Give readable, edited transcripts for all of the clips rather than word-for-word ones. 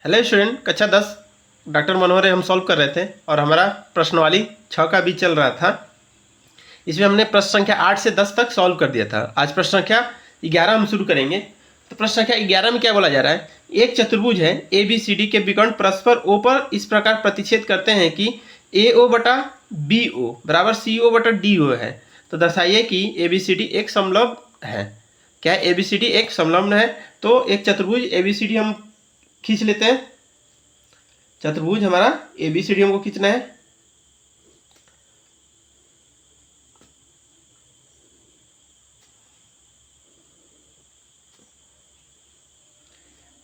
Hello student, कक्षा 10 doctor मनोहर हम solve कर रहे थे और हमारा प्रश्नवाली 6 का भी चल रहा था। इसमें हमने प्रश्न संख्या 8 से 10 तक सॉल्व कर दिया था। आज प्रश्न संख्या 11 हम शुरू करेंगे। तो प्रश्न संख्या 11 में क्या बोला जा रहा है, एक चतुर्भुज है ए बी सी डी के विकर्ण परस्पर ओ पर इस प्रकार प्रतिच्छेद करते हैं कि ए ओ बटा बी ओ बराबर सी ओ बटा डी ओ है। तो दर्शाइए कि ए बी सी डी एक समलंब है। क्या ए बी सी डी एक समलंब है? तो एक चतुर्भुज ए बी सी डी हम खींच लेते हैं। चतुर्भुज हमारा ए बी सी डी हमको खींचना है।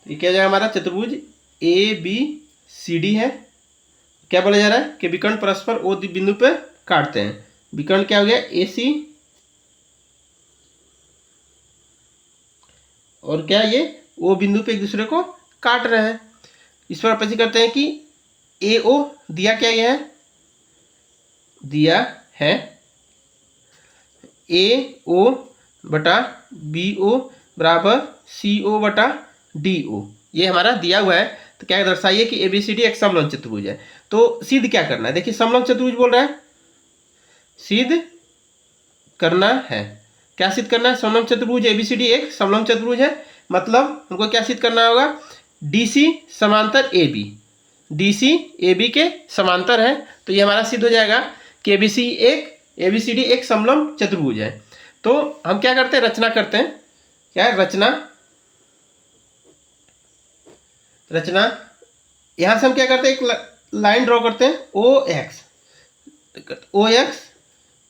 ये क्या जाएगा, हमारा चतुर्भुज ए बी सी डी है। क्या बोला जा रहा है कि विकर्ण परस्पर ओ बिंदु पे काटते हैं। विकर्ण क्या हो गया, ए सी, और क्या ये ओ बिंदु पे एक दूसरे को काट रहे हैं। इस पर अपन करते हैं कि ए ओ दिया क्या गया है, दिया है ए ओ बटा बी ओ बराबर सी ओ बटा डी ओ। ये हमारा दिया हुआ है। तो क्या दर्शाइए कि ए बी सी डी एक समलंब चतुर्भुज है। तो सिद्ध क्या करना है, देखिए समलंब चतुर्भुज बोल रहा है, सिद्ध करना है। क्या सिद्ध करना है, समलंब चतुर्भुज ए बी सी डी एक समलंब चतुर्भुज है। मतलब हमको क्या सिद्ध करना होगा, डी सी समांतर A B, D C A B के समांतर है। तो ये हमारा सिद्ध हो जाएगा कि ए बी सी डी एक समलंब चतुर्भुज है। तो हम क्या करते हैं, रचना करते हैं। क्या है रचना, रचना यहां से हम क्या करते हैं, एक लाइन ड्रॉ करते हैं ओ एक्स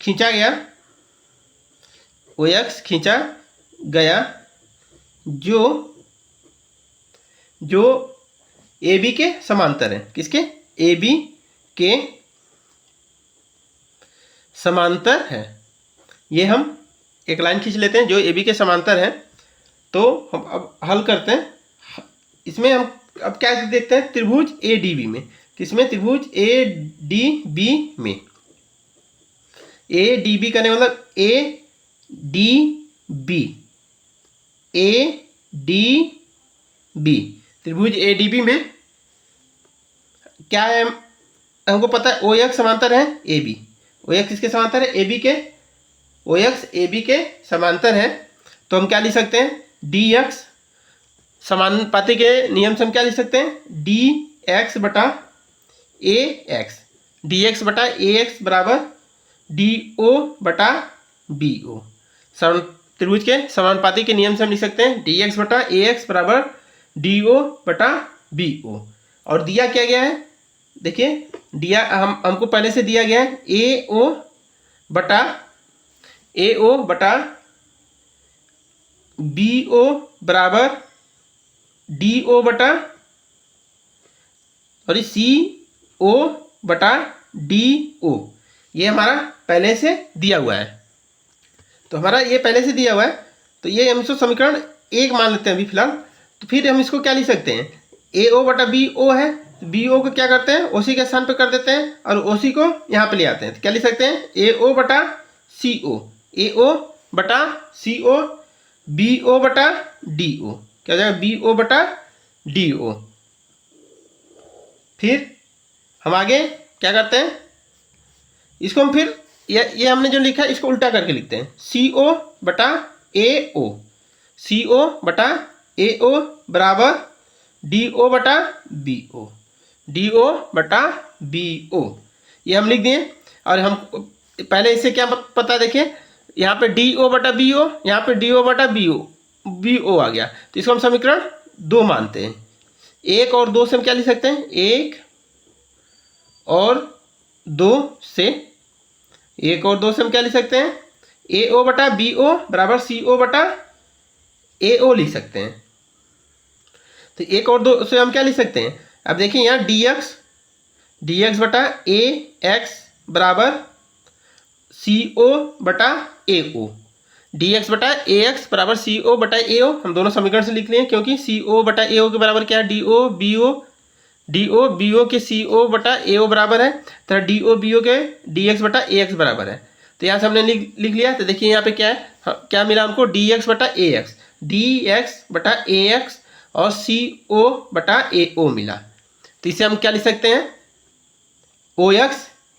खींचा गया, ओ एक्स खींचा गया जो ए बी के समांतर है। किसके, ए बी के समांतर है। ये हम एक लाइन खींच लेते हैं जो ए बी के समांतर है। तो हम अब हल करते हैं। इसमें हम अब क्या देखते हैं, त्रिभुज ए डी बी में। किसमें, त्रिभुज ए डी बी में। ए डी बी करने मतलब A D B, A D B, त्रिभुज ए डी बी में क्या है, हमको पता है ओ एक्स समांतर है ए बी। ओ एक्स किसके समांतर है, ए बी के। ओ एक्स ए बी के समांतर है। तो हम क्या लिख सकते हैं, डी एक्स, समानुपाती के नियम से हम क्या लिख सकते हैं, डी एक्स बटा ए एक्स, डी एक्स बटा ए एक्स बराबर डी ओ बटा बी ओ। त्रिभुज के समानुपाती के नियम से हम लिख सकते हैं डी एक्स बटा ए एक्स बराबर डी ओ बटा बी ओ। और दिया क्या गया है, देखिए दिया हमको पहले से दिया गया है ए ओ बटा बी ओ बराबर डी ओ बटा और सी ओ बटा डी ओ। ये हमारा पहले से दिया हुआ है। तो हमारा ये पहले से दिया हुआ है। तो ये हम इसको समीकरण एक मान लेते हैं अभी फिलहाल। तो फिर हम इसको क्या लिख सकते हैं, ए ओ बटा बी ओ है। बी ओ को क्या करते हैं, ओ सी के स्थान पर कर देते हैं और ओ सी को यहाँ पे ले आते हैं। तो क्या लिख सकते हैं, ए ओ बटा सी ओ, ए ओ बटा सी ओ, बी ओ बटा डी ओ। क्या हो जाएगा, बी ओ बटा डी ओ। फिर हम आगे क्या करते हैं, इसको हम फिर ये हमने जो लिखा है इसको उल्टा करके लिखते हैं, सी ओ बटा ए ओ, सी ओ बटा ए ओ बराबर डी ओ बटा बी ओ, डी ओ बटा बी ओ। ये हम लिख दिए। और हम पहले इससे क्या पता, देखिए यहाँ पे डी ओ बटा बी ओ, यहाँ पे डी ओ बटा बी ओ आ गया। तो इसको हम समीकरण 2 मानते हैं। 1 और 2 से हम क्या लिख सकते हैं, 1 और 2 से, 1 और 2 से हम क्या लिख सकते हैं, ए ओ बटा बी ओ बराबर सी ओ बटा ए ओ लिख सकते हैं। तो 1 और 2 से हम क्या लिख सकते हैं, अब देखिए यहाँ डी एक्स बटा ए एक्स बराबर सी ओ बटा ए ओ, डी एक्स बटा ए एक्स बराबर सी ओ बटा ए ओ। हम दोनों समीकरण से लिख लिए क्योंकि सी ओ बटा ए ओ के बराबर क्या है, डी ओ बी ओ के सी ओ बटा ए ओ बराबर है। तो डी ओ बी ओ के डी एक्स बटा ए एक्स बराबर है। तो यहाँ से हमने लिख लिया। तो देखिए यहाँ पे क्या है, क्या मिला हमको, डी एक्स बटा ए एक्स, डी एक्स बटा ए एक्स और CO/AO मिला। तो इसे हम क्या लिख सकते हैं, OX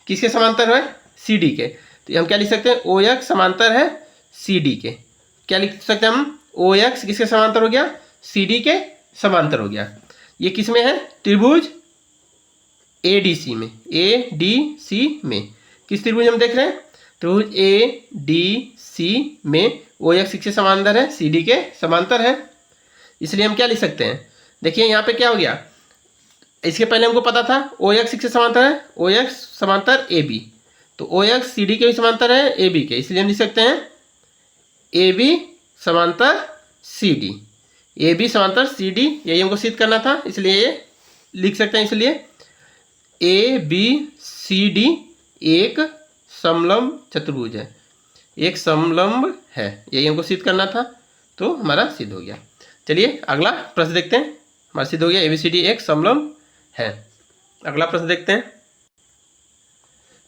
किसके समांतर है, CD के। तो हम क्या लिख सकते हैं, OX समांतर है CD के। क्या लिख सकते हैं हम, OX किसके समांतर हो गया, CD के समांतर हो गया। ये किस में है, त्रिभुज ADC में, ADC में। किस त्रिभुज हम देख रहे हैं, त्रिभुज ADC में OX किसके समांतर है, CD के समांतर है। इसलिए हम क्या लिख सकते हैं, देखिए यहाँ पे क्या हो गया, इसके पहले हमको पता था OX किसके समांतर है, OX समांतर AB। तो OX CD के भी समांतर है AB के, इसलिए हम लिख सकते हैं AB समांतर CD। AB समांतर CD, यही हमको सिद्ध करना था, इसलिए ये लिख सकते हैं। इसलिए ABCD एक समलंब चतुर्भुज है, एक समलंब है, यही हमको सिद्ध करना था, तो हमारा सिद्ध हो गया। चलिए अगला प्रश्न देखते हैं। हमारा सिद्ध हो गया ABCD एक समलंब है। अगला प्रश्न देखते हैं।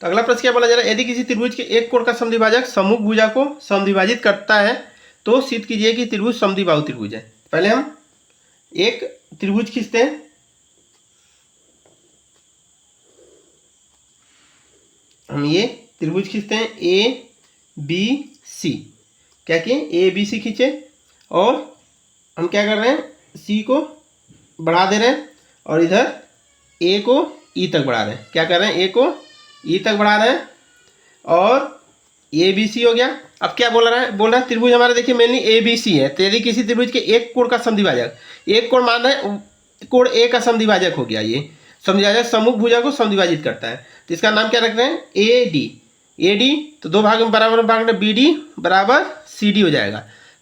तो अगला प्रश्न क्या बोला जा रहा है, यदि किसी त्रिभुज के एक कोण का समद्विभाजक सम्मुख भुजा को समद्विभाजित करता है तो सिद्ध कीजिए कि त्रिभुज समद्विबाहु त्रिभुज है। पहले हम एक त्रिभुज खींचते हैं। हम ये त्रिभुज खींचते हैं ABC। क्या किए, ABC खींचे और हम क्या कर रहे हैं, C को बढ़ा दे रहे हैं और इधर A को E तक बढ़ा रहे हैं। क्या कर रहे हैं, A को E तक बढ़ा रहे हैं और ABC हो गया। अब क्या बोल रहा है, त्रिभुज हमारा देखिए मेनली ABC है। तो यदि किसी त्रिभुज के एक कोण का समद्विभाजक, एक कोण मान रहे हैं, कोण A का समद्विभाजक हो गया, ये समद्विभाजक सम्मुख भुजा को समद्विभाजित करता है, तो इसका नाम क्या रख रहे हैं, AD। तो दो भाग में बराबर भाग में BD बराबर CD हो जाएगा,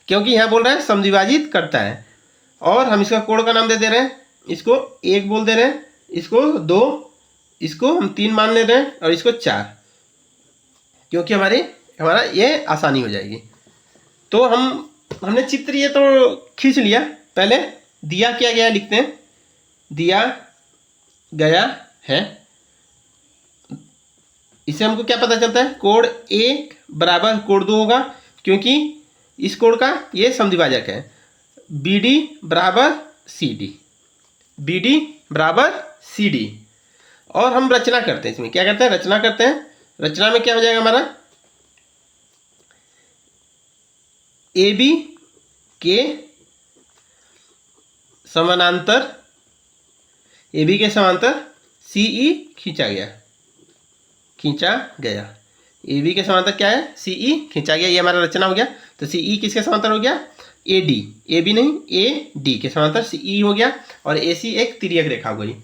क्योंकि यहाँ बोल रहा है समद्विभाजित करता है। और हम इसका कोण का नाम दे रहे हैं, इसको 1 बोल दे रहे हैं, इसको 2, इसको हम 3 मान ले रहे हैं और इसको 4, क्योंकि हमारा ये आसानी हो जाएगी। तो हमने चित्र ये तो खींच लिया। पहले दिया क्या गया लिखते हैं, दिया गया है, इससे हमको क्या पता चलता है, कोण 1 बराबर कोण 2 होगा, क्योंकि इस कोण का ये समद्विभाजक है। BD बराबर CD, BD बराबर CD। और हम रचना करते हैं, इसमें क्या करते हैं, रचना करते हैं। रचना में क्या हो जाएगा हमारा, AB के समानांतर, AB के समांतर CE खींचा गया। AB के समांतर क्या है, CE खींचा गया, ये हमारा रचना हो गया। तो CE किसके समांतर हो गया, AD, AB नहीं AD के समांतर CE हो गया और AC एक तिर्यक रेखा हो गई।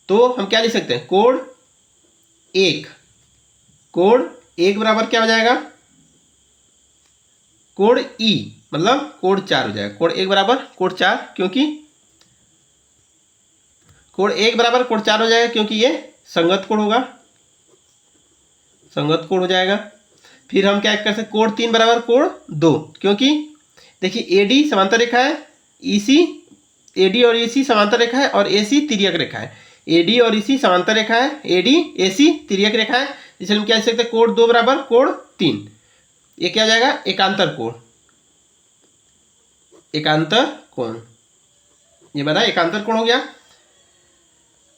तो हम क्या लिख सकते हैं, कोण 1 बराबर क्या हो जाएगा, कोण E मतलब कोण 4 हो जाएगा। कोण 1 बराबर कोण 4, क्योंकि कोण 1 बराबर कोण 4 हो जाएगा, क्योंकि ये संगत कोण होगा, संगत कोण हो जाएगा। फिर हम क्या कर सकते हैं, कोण 3 बराबर कोण 2, क्योंकि देखिए AD समांतर रेखा है, EC, AD और EC समांतर रेखा है और AC तिर्यक रेखा है। AD और EC समांतर रेखा है, AD AC तिर्यक रेखा है, इसलिए हम क्या लिख सकते हैं, कोण 2 बराबर कोण 3। ये क्या हो जाएगा, एकांतर कोण, एकांतर कोण, ये बना एकांतर कोण हो गया।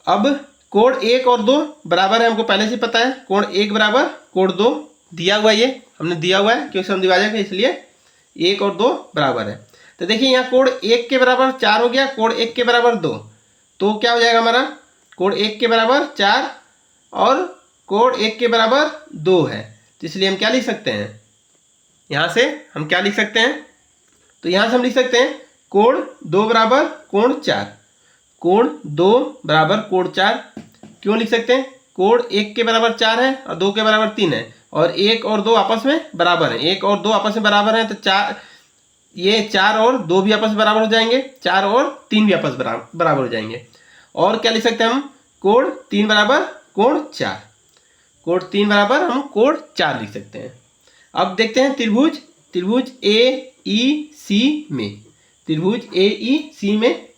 अब कोण 1 और 2 बराबर है, हमको पहले से पता है, कोण 1 बराबर कोण 2 दिया हुआ है, ये हमने दिया हुआ है क्योंकि समद्विभाजक है, इसलिए 1 और 2 बराबर है। तो देखिए यहाँ कोण 1 के बराबर 4 हो गया, कोण 1 के बराबर 2, तो क्या हो जाएगा हमारा, कोण 1 के बराबर 4 और कोण 1 के बराबर 2 है। तो इसलिए हम क्या लिख सकते हैं, यहाँ से हम क्या लिख सकते हैं, तो यहाँ से हम लिख सकते हैं कोण 2 बराबर कोण 4, कोण 2 बराबर कोण 4। क्यों लिख सकते हैं, कोण 1 के बराबर 4 है और 2 के बराबर 3 है, और 1 और 2 आपस में बराबर है, 1 और 2 आपस में बराबर है, तो 4, ये 4 और 2 भी आपस में बराबर हो जाएंगे, 4 और 3 भी आपस बराबर हो जाएंगे। और क्या लिख सकते हैं हम, कोण 3 बराबर कोण 4, कोण 3 बराबर हम कोण 4 लिख सकते हैं। अब देखते हैं त्रिभुज AEC में, त्रिभुज AEC में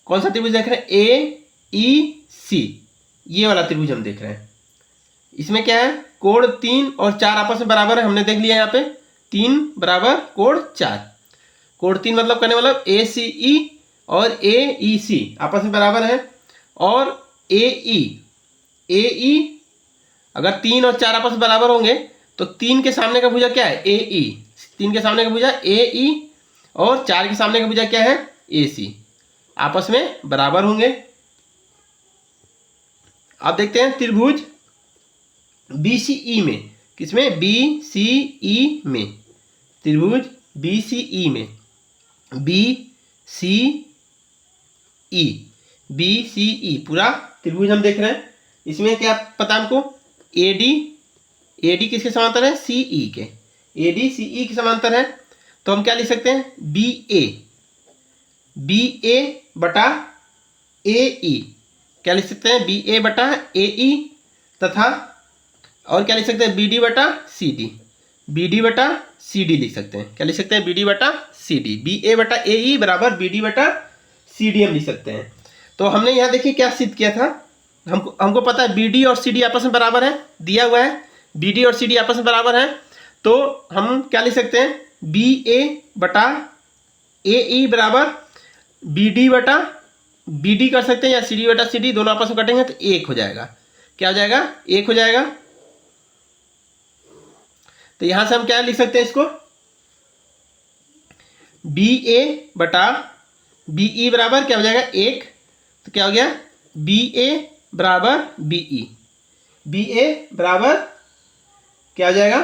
कौन सा त्रिभुज देख रहे हैं, AEC, ये वाला त्रिभुज हम देख रहे हैं। इसमें क्या है, कोण 3 और 4 आपस में बराबर है, हमने देख लिया यहाँ पे 3 बराबर कोण 4, कोण 3 मतलब करने मतलब ACE और AEC आपस में बराबर है, और AE अगर 3 और 4 आपस में बराबर होंगे तो 3 के सामने का भुजा क्या है AE, 3 के सामने का भुजा AE और 4 के सामने का भुजा क्या है AC, आपस में बराबर होंगे। अब देखते हैं त्रिभुज BCE में, किसमें BCE में, त्रिभुज BCE में, BCE पूरा त्रिभुज हम देख रहे हैं। इसमें क्या पता हमको AD किसके समांतर है CE के, AD CE के समांतर है, तो हम क्या लिख सकते हैं BA बटा AE, क्या लिख सकते हैं BA बटा AE, तथा और क्या लिख सकते हैं BD बटा CD लिख सकते हैं, क्या लिख सकते हैं BD बटा CD, BA बटा AE बराबर BD बटा CD हम लिख सकते हैं। तो हमने यहाँ देखिए क्या सिद्ध किया था, हमको पता है BD और CD आपस में बराबर है, दिया हुआ है BD और CD आपस में बराबर है, तो हम क्या लिख सकते हैं BA बटा AE बराबर BD बटा BD कर सकते हैं, या CD बटा CD, दोनों आपस में कटेंगे तो 1 हो जाएगा। क्या हो जाएगा 1 हो जाएगा। तो यहां से हम क्या लिख सकते हैं इसको BA बटा BE बराबर क्या हो जाएगा 1, तो क्या हो गया BA बराबर BE, BA बराबर क्या हो जाएगा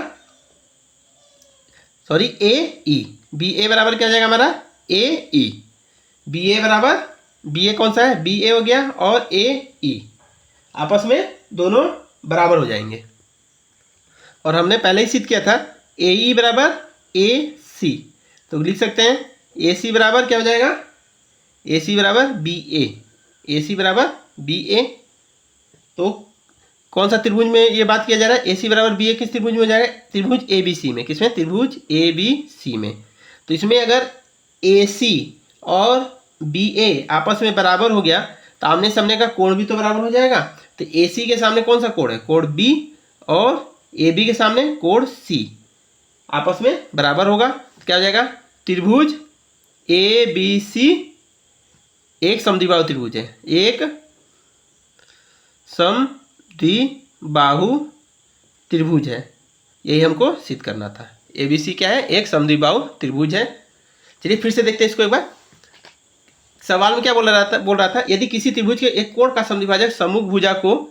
सॉरी AE, BA बराबर क्या हो जाएगा हमारा AE, BA बराबर BA कौन सा है BA हो गया, और AE आपस में दोनों बराबर हो जाएंगे। और हमने पहले ही सिद्ध किया था AE बराबर AC, तो लिख सकते हैं AC बराबर क्या हो जाएगा AC बराबर BA, AC बराबर BA। तो कौन सा त्रिभुज में ये बात किया जा रहा है AC बराबर BA किस त्रिभुज में हो जाएगा त्रिभुज ABC में, किसमें त्रिभुज ABC में। तो इसमें अगर AC और BA आपस में बराबर हो गया तो आमने सामने का कोण भी तो बराबर हो जाएगा। तो AC के सामने कौन सा कोण है कोण B, और AB के सामने कोण C आपस में बराबर होगा, क्या हो जाएगा त्रिभुज ABC एक समद्विबाहु त्रिभुज है, एक समद्विबाहु त्रिभुज है, यही हमको सिद्ध करना था। ABC क्या है एक समद्विबाहु त्रिभुज है। चलिए फिर से देखते हैं इसको एक बार। सवाल में क्या बोल रहा था यदि किसी त्रिभुज के एक कोण का समद्विभाजक सम्मुख भुजा को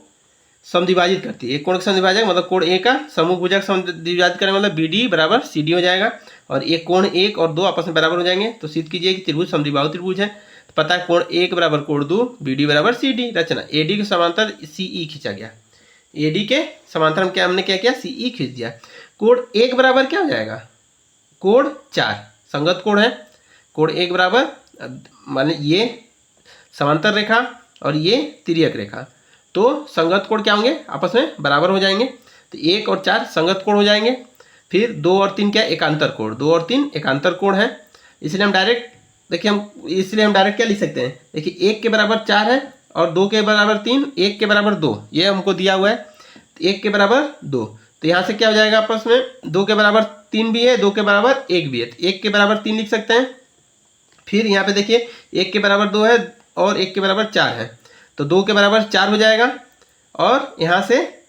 समद्विभाजित करती है, एक कोण का समद्विभाजक मतलब कोण A का सम्मुख भुजा समद्विभाजित करने मतलब BD बराबर CD हो जाएगा, और एक कोण 1 और 2 आपस में बराबर हो जाएंगे, तो सिद्ध कीजिए कि त्रिभुज समद्विबाहु त्रिभुज है। तो पता है कोण 1 बराबर कोण 2 BD बराबर CD। रचना AD के समांतर CE खींचा गया, AD के समांतर हमने क्या किया CE खींच दिया। कोण 1 बराबर क्या हो जाएगा कोण 4, संगत कोण है, कोण 1 बराबर मान ये समांतर रेखा और ये तिर्यक रेखा, तो संगत कोण क्या होंगे आपस में बराबर हो जाएंगे, तो 1 और 4 संगत कोण हो जाएंगे। फिर 2 और 3 क्या एकांतर कोण, 2 और 3 एकांतर कोण है, इसलिए हम डायरेक्ट क्या लिख सकते हैं देखिए 1 के बराबर 4 है और 2 के बराबर 3, 1 के बराबर 2, ये हमको दिया हुआ है 1 के बराबर 2, तो यहाँ से क्या हो जाएगा आपस में 2 के बराबर 3 भी है 2 के बराबर 1 भी है, तो 1 के बराबर 3 लिख सकते हैं। फिर यहाँ पे देखिए 1 के बराबर 2 है और 1 के बराबर 4 है, तो 2 के बराबर 4 हो जाएगा, और यहाँ से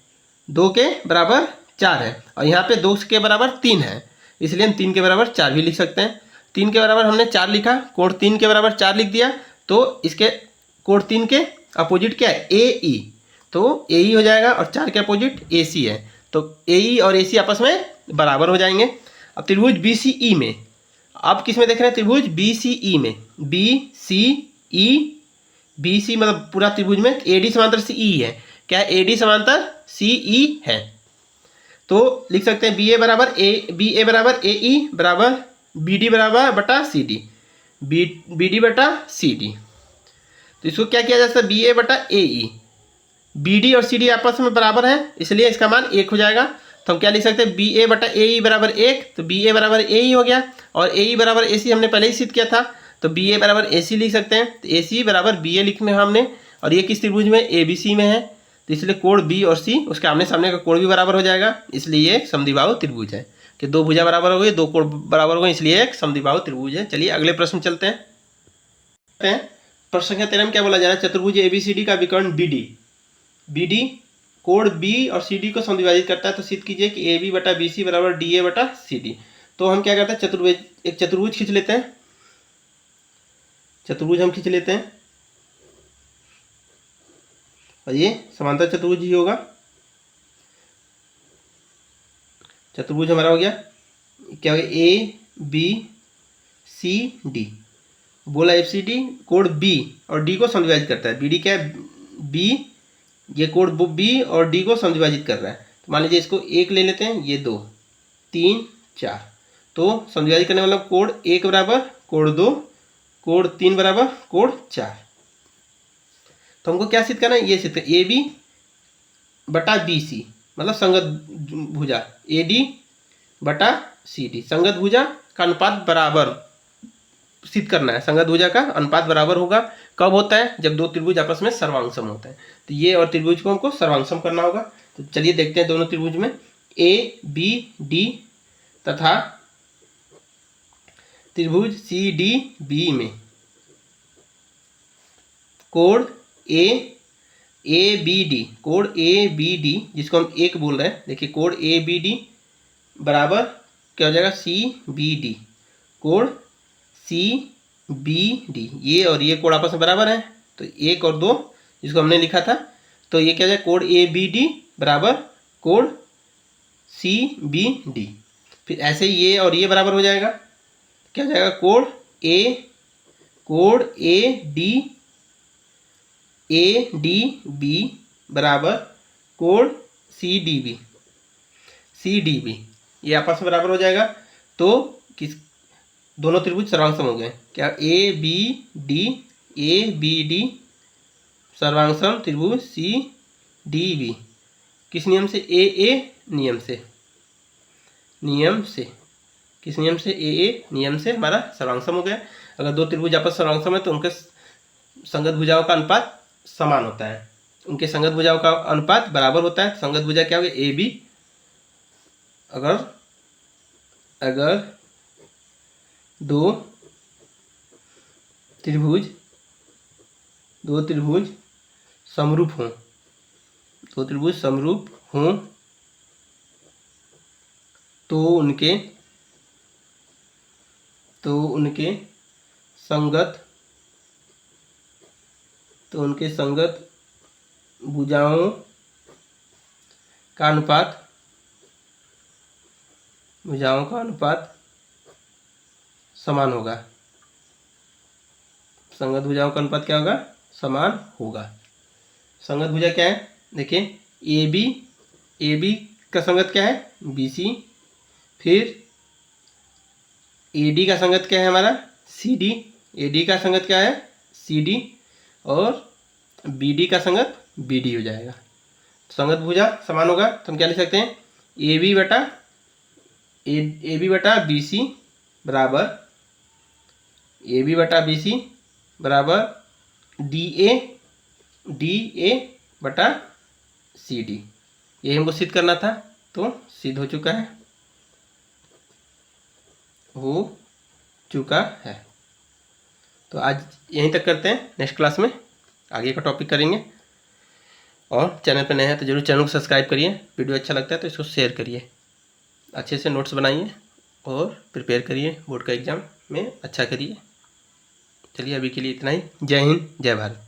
2 के बराबर 4 है और यहाँ पे 2 के बराबर 3 है, इसलिए हम 3 के बराबर 4 भी लिख सकते हैं। 3 के बराबर हमने 4 लिखा, कोण 3 के बराबर 4 लिख दिया, तो इसके कोण 3 के अपोजिट क्या है AE, तो AE हो जाएगा, और 4 के अपोजिट AC है, तो AE और AC आपस में बराबर हो जाएंगे। अब त्रिभुज BCE में, अब किस में देख रहे हैं त्रिभुज BCE में, BC मतलब पूरा त्रिभुज में AD समांतर CE है, क्या AD समांतर CE है, तो लिख सकते हैं BA बराबर AE बराबर BD बराबर बटा CD, BD बटा CD। तो इसको क्या किया जा सकता है BA बटा AE, BD और CD आपस में बराबर है इसलिए इसका मान 1 हो जाएगा, तो हम क्या लिख सकते हैं BA बटा AE बराबर 1, तो BA बराबर AE हो गया, और AE बराबर AC हमने पहले ही सिद्ध किया था, तो BA बराबर AC लिख सकते हैं, तो AC बराबर BA लिखने हमने, और ये किस त्रिभुज में ABC में है, तो इसलिए कोण B और C उसके आमने सामने का कोण भी बराबर हो जाएगा, इसलिए ये समद्विबाहु त्रिभुज है। कि दो भुजा बराबर हो गई, दो कोण बराबर हो गए, इसलिए एक समद्विबाहु त्रिभुज है। चलिए अगले प्रश्न चलते हैं। प्रश्न संख्या 13 में क्या बोला जा रहा है, चतुर्भुज एबीसीडी का विकर्ण बीडी कोण बी और सी डी को समद्विभाजित करता है, तो सिद्ध कीजिए कि ए बी बटा बी सी बराबर डी ए बटा सी डी। तो हम क्या करते हैं, एक चतुर्भुज खींच लेते हैं, चतुर्भुज हम खींच लेते हैं और ये समांतर चतुर्भुज ही होगा। चतुर्भुज हमारा हो गया, क्या हो गया, ए बी सी डी। बोला एफ सी डी कोण बी और डी को समद्विभाजित करता है। बी डी क्या है, बी, ये कोण बी और डी को समद्विभाजित कर रहा है। तो मान लीजिए इसको एक ले लेते हैं, ये 2 3 4, तो समद्विभाजित करने वाला कोण 1 बराबर कोण 2, कोण 3 बराबर कोण 4। तो हमको क्या सिद्ध करना है, ये सिद्ध करना, ए बी बटा बी सी मतलब संगत भुजा, ए डी बटा सी डी, संगत भुजा का अनुपात बराबर सिद्ध करना है। संगत भुजा का अनुपात बराबर होगा, कब होता है, जब दो त्रिभुज आपस में सर्वांगसम होता है। तो ये और त्रिभुज को हमको सर्वांगसम करना होगा। तो चलिए देखते हैं दोनों त्रिभुज में, ए बी डी तथा त्रिभुज सी डी बी में कोण ए बी डी, कोण ए बी डी जिसको हम एक बोल रहे हैं, देखिए कोण ए बी डी बराबर क्या हो जाएगा, सी बी डी, कोण सी बी डी, ये और ये कोण आपस में बराबर है, तो 1 और 2 जिसको हमने लिखा था, तो ये क्या हो जाएगा, कोण ए बी डी बराबर कोण सी बी डी। फिर ऐसे ही ये और ये बराबर हो जाएगा, क्या हो जाएगा, कोण ए डी बी बराबर कोण सी डी बी, ये आपस में बराबर हो जाएगा। तो किस दोनों त्रिभुज सर्वांगसम हो गए, क्या, ए बी डी सर्वांगसम त्रिभुज सी डी बी, किस नियम से, ए नियम से, किस नियम से, ए नियम से हमारा सर्वांगसम हो गया। अगर दो त्रिभुज आपस सर्वांगसम है तो उनके संगत भुजाओं का अनुपात समान होता है, उनके संगत भुजाओं का अनुपात बराबर होता है। संगत भुजा क्या होगी, ए बी, अगर दो त्रिभुज समरूप हों, तो उनके संगत भुजाओं का अनुपात समान होगा। संगत भुजाओं का अनुपात क्या होगा, समान होगा। संगत भुजा क्या है, देखिए ए बी का संगत क्या है, बी सी, फिर ए डी का संगत क्या है हमारा, सी डी, ए डी का संगत क्या है, सी डी, और बी डी का संगत बी डी हो जाएगा। संगत भुजा समान होगा तो हम क्या लिख सकते हैं, ए बी बटा बी सी बराबर डी ए बटा सी डी। ये हमको सिद्ध करना था, तो सिद्ध हो चुका है। तो आज यहीं तक करते हैं, नेक्स्ट क्लास में आगे का टॉपिक करेंगे। और चैनल पर नए हैं तो जरूर चैनल को सब्सक्राइब करिए, वीडियो अच्छा लगता है तो इसको शेयर करिए, अच्छे से नोट्स बनाइए और प्रिपेयर करिए, बोर्ड का एग्ज़ाम में अच्छा करिए। चलिए अभी के लिए इतना ही। जय हिंद, जय भारत।